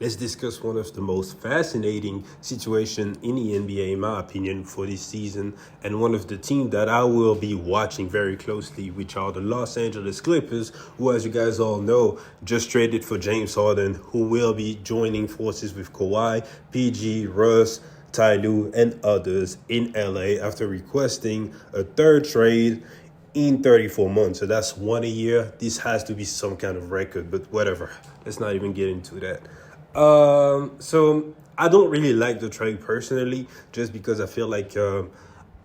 let's discuss one of the most fascinating situations in the NBA, in my opinion, for this season, and one of the teams that I will be watching very closely, which are the Los Angeles Clippers, who, as you guys all know, just traded for James Harden, who will be joining forces with Kawhi, PG, Russ, Ty Lue, and others in LA after requesting a third trade in 34 months. So that's one a year. This has to be some kind of record, but whatever. Let's not even get into that. So I don't really like the trade personally, just because I feel like the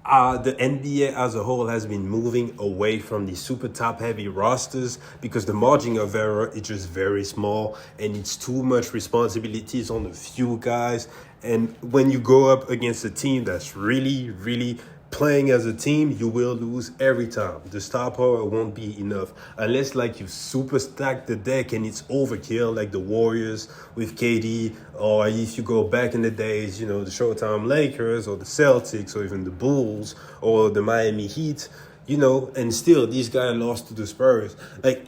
NBA as a whole has been moving away from the super top heavy rosters because the margin of error is just very small and it's too much responsibilities on a few guys. And when you go up against a team that's really playing as a team, you will lose every time. The star power won't be enough unless like you super stack the deck and it's overkill like the Warriors with KD, or if you go back in the days, the Showtime Lakers or the Celtics or even the Bulls or the Miami Heat. And still these guys lost to the Spurs. Like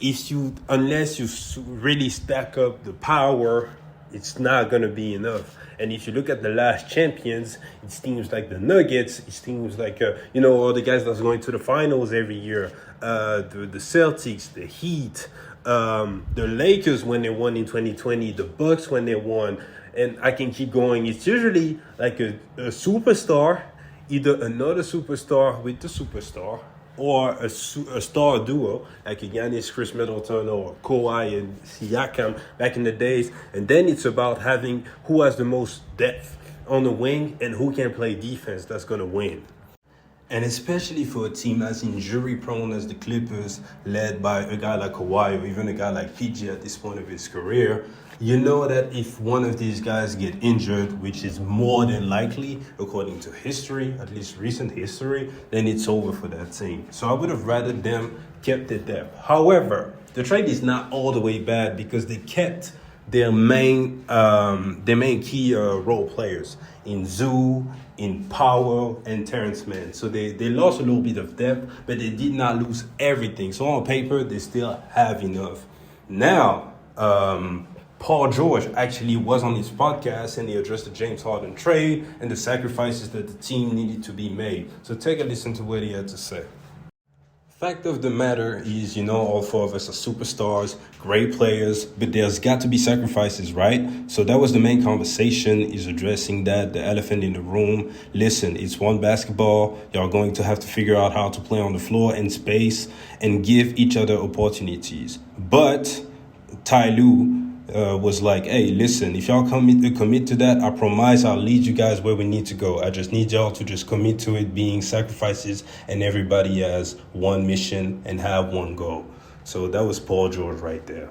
unless you really stack up the power, it's not going to be enough. And if you look at the last champions, it seems like the Nuggets, it seems like, all the guys that's going to the finals every year, the Celtics, the Heat, the Lakers when they won in 2020, the Bucks when they won, and I can keep going. It's usually like a superstar, either another superstar with the superstar, or a star duo like a Giannis, Chris Middleton, or Kawhi and Siakam back in the days. And then it's about having who has the most depth on the wing and who can play defense that's going to win. And especially for a team as injury-prone as the Clippers, led by a guy like Kawhi or even a guy like PG at this point of his career, you know that if one of these guys get injured, which is more than likely, according to history, at least recent history, then it's over for that team. So I would have rather them kept it there. However, the trade is not all the way bad because they kept their main key role players in Zoo, in Powell, and Terrence Mann. So they lost a little bit of depth, but they did not lose everything. So on paper, they still have enough. Now, Paul George actually was on his podcast and he addressed the James Harden trade and the sacrifices that the team needed to be made. So take a listen to what he had to say. Fact of the matter is, all four of us are superstars, great players, but there's got to be sacrifices, right? So that was the main conversation, is addressing that, the elephant in the room. Listen, it's one basketball. Y'all going to have to figure out how to play on the floor in space and give each other opportunities. But Ty Lue was like, hey, listen, if y'all commit to that, I promise I'll lead you guys where we need to go. I just need y'all to just commit to it being sacrifices and everybody has one mission and have one goal. So that was Paul George right there.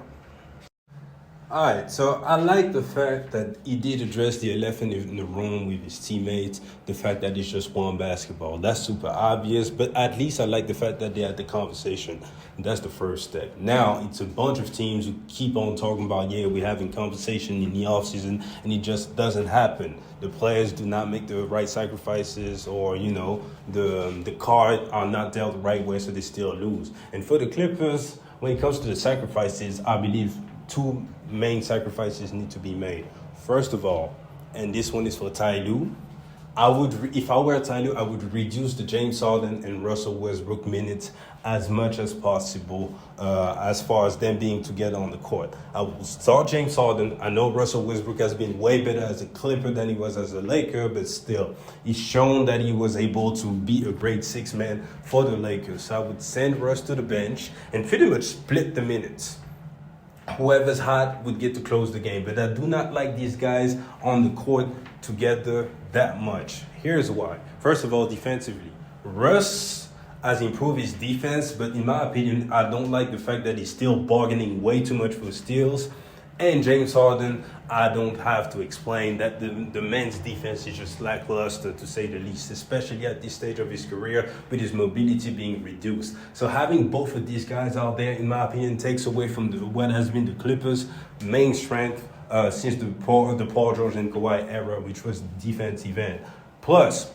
All right, so I like the fact that he did address the elephant in the room with his teammates, the fact that it's just one basketball. That's super obvious, but at least I like the fact that they had the conversation. That's the first step. Now, it's a bunch of teams who keep on talking about, we're having conversation in the offseason, and it just doesn't happen. The players do not make the right sacrifices, or, the cards are not dealt the right way, so they still lose. And for the Clippers, when it comes to the sacrifices, I believe two main sacrifices need to be made. First of all, and this one is for Ty Lue, if I were Ty Lue, I would reduce the James Harden and Russell Westbrook minutes as much as possible, as far as them being together on the court. I will start James Harden. I know Russell Westbrook has been way better as a Clipper than he was as a Laker, but still, he's shown that he was able to be a great six-man for the Lakers. So I would send Russ to the bench and pretty much split the minutes. Whoever's hot would get to close the game. But I do not like these guys on the court together that much. Here's why. First of all, defensively. Russ has improved his defense, but in my opinion, I don't like the fact that he's still bargaining way too much for steals. And James Harden, I don't have to explain that the men's defense is just lackluster, to say the least, especially at this stage of his career with his mobility being reduced. So having both of these guys out there, in my opinion, takes away from what has been the Clippers' main strength since the Paul George and Kawhi era, which was the defensive end. Plus,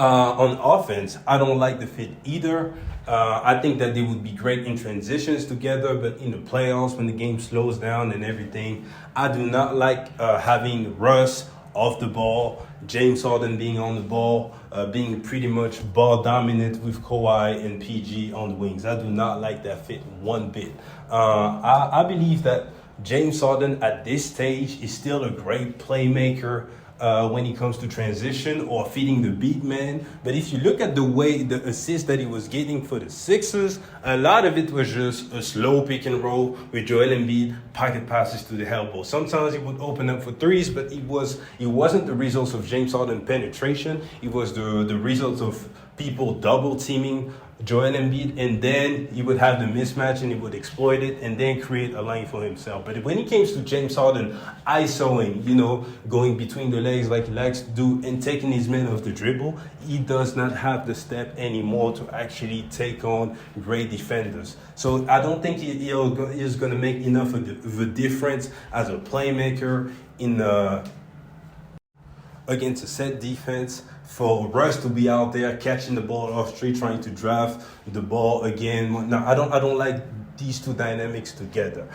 On offense, I don't like the fit either. I think that they would be great in transitions together, but in the playoffs, when the game slows down and everything, I do not like having Russ off the ball, James Harden being on the ball, being pretty much ball dominant with Kawhi and PG on the wings. I do not like that fit one bit. I believe that James Harden at this stage is still a great playmaker when it comes to transition or feeding the big man. But if you look at the way the assist that he was getting for the Sixers, a lot of it was just a slow pick and roll with Joel Embiid, pocket passes to the elbow. Sometimes he would open up for threes, but it wasn't the results of James Harden penetration. It was the results of people double teaming Joel Embiid, and then he would have the mismatch and he would exploit it and then create a lane for himself. But when it comes to James Harden ISOing, going between the legs like he likes to do and taking his man off the dribble, he does not have the step anymore to actually take on great defenders. So I don't think he is going to make enough of a difference as a playmaker against a set defense for Russ to be out there catching the ball off street, trying to draft the ball again. Now, I don't like these two dynamics together.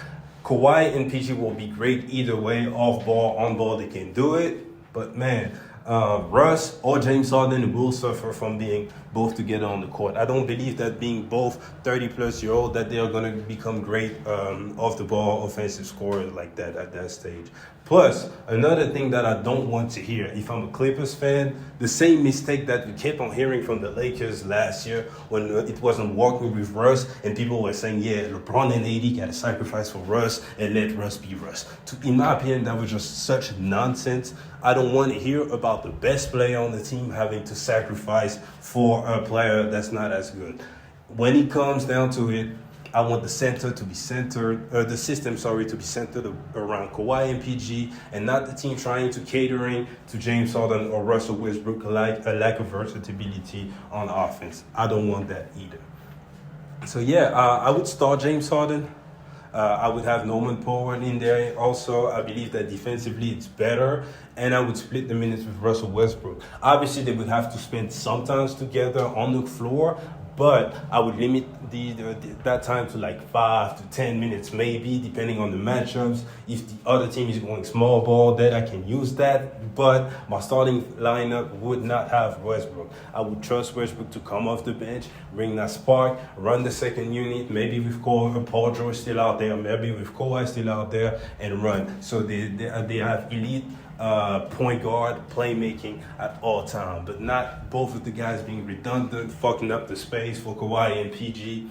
Kawhi and PG will be great either way, off ball, on ball, they can do it. But man, Russ or James Harden will suffer from being both together on the court. I don't believe that being both 30-plus-year-old that they are going to become great off the ball offensive scorers like that at that stage. Plus, another thing that I don't want to hear, if I'm a Clippers fan, the same mistake that we kept on hearing from the Lakers last year when it wasn't working with Russ and people were saying, yeah, LeBron and AD got to sacrifice for Russ and let Russ be Russ. In my opinion, that was just such nonsense. I don't want to hear about the best player on the team having to sacrifice for a player that's not as good. When it comes down to it, I want the system to be centered around Kawhi and PG, and not the team trying to catering to James Harden or Russell Westbrook, like a lack of versatility on offense. I don't want that either. So I would start James Harden. I would have Norman Powell in there also. I believe that defensively it's better. And I would split the minutes with Russell Westbrook. Obviously, they would have to spend some time together on the floor, but I would limit that time to like 5 to 10 minutes maybe, depending on the matchups. If the other team is going small ball, then I can use that. But my starting lineup would not have Westbrook. I would trust Westbrook to come off the bench, bring that spark, run the second unit, maybe with Paul George still out there, maybe with Kawhi still out there, and run. So they have elite point guard playmaking at all time, but not both of the guys being redundant, fucking up the space for Kawhi and PG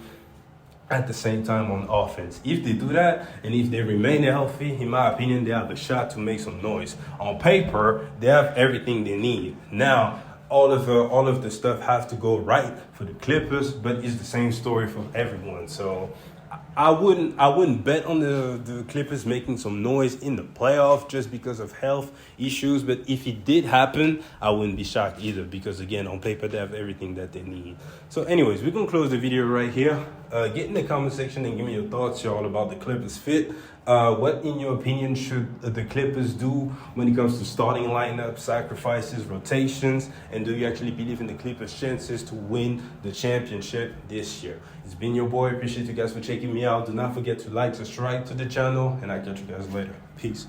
at the same time on offense. If they do that, and if they remain healthy, in my opinion, they have a shot to make some noise. On paper, they have everything they need. Now, all of the stuff have to go right for the Clippers, but it's the same story for everyone. So I wouldn't bet on the Clippers making some noise in the playoff just because of health issues. But if it did happen, I wouldn't be shocked either because, again, on paper, they have everything that they need. So anyways, we're going to close the video right here. Get in the comment section and give me your thoughts, y'all, about the Clippers fit. What, in your opinion, should the Clippers do when it comes to starting lineup, sacrifices, rotations? And do you actually believe in the Clippers' chances to win the championship this year? It's been your boy. Appreciate you guys for checking me out. Do not forget to like, subscribe to the channel, and I'll catch you guys later. Peace.